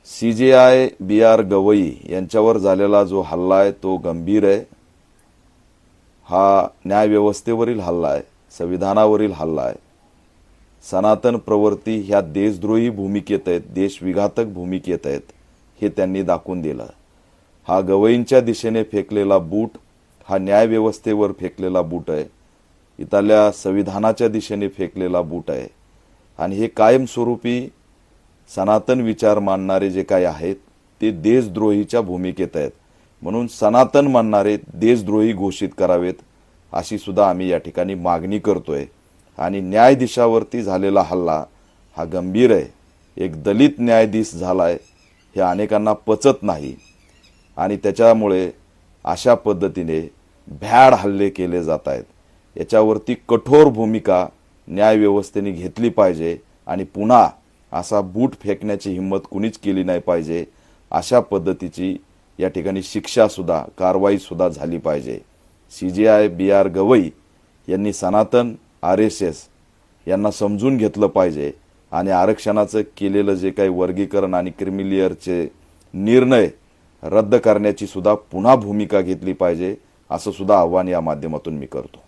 CJI BR Gavai यांच्यावर झालेला जो हल्ला आहे तो गंभीर आहे। हा न्यायव्यवस्थेवरील हल्ला आहे, संविधानावरील हल्ला आहे। सनातन प्रवृत्ती ह्या देशद्रोही भूमिकेत आहेत, देशविघातक भूमिकेत आहेत हे त्यांनी दाखवून दिलं। हा गवईंच्या दिशेने फेकलेला बूट हा न्यायव्यवस्थेवर फेकलेला बूट आहे, इथल्या संविधानाच्या दिशेने फेकलेला बूट आहे। आणि हे कायमस्वरूपी सनातन विचार मानणारे जे काही आहेत ते देशद्रोहीच्या भूमिकेत आहेत, म्हणून सनातन मानणारे देशद्रोही घोषित करावेत अशी सुद्धा आम्ही या ठिकाणी मागणी करतोय। आणि न्यायाधीशावरती झालेला हल्ला हा गंभीर आहे। एक दलित न्यायाधीश झालाय हे अनेकांना पचत नाही आणि त्याच्यामुळे अशा पद्धतीने भ्याड हल्ले केले जात आहेत। याच्यावरती कठोर भूमिका न्यायव्यवस्थेने घेतली पाहिजे आणि पुन्हा असा बूट फेकण्याची हिम्मत कुणीच केली नाही पाहिजे। अशा पद्धतीची या ठिकाणी शिक्षा सुद्धा कारवाई सुद्धा झाली पाहिजे। CJI BR गवई यांनी सनातन RSS यांना समजून घेतलं पाहिजे आणि आरक्षणाचं केलेलं जे काही वर्गीकरण आणि क्रिमिलियरचे निर्णय रद्द करण्याची सुद्धा पुन्हा भूमिका घेतली पाहिजे असं सुद्धा आव्हान या माध्यमातून मी करतो।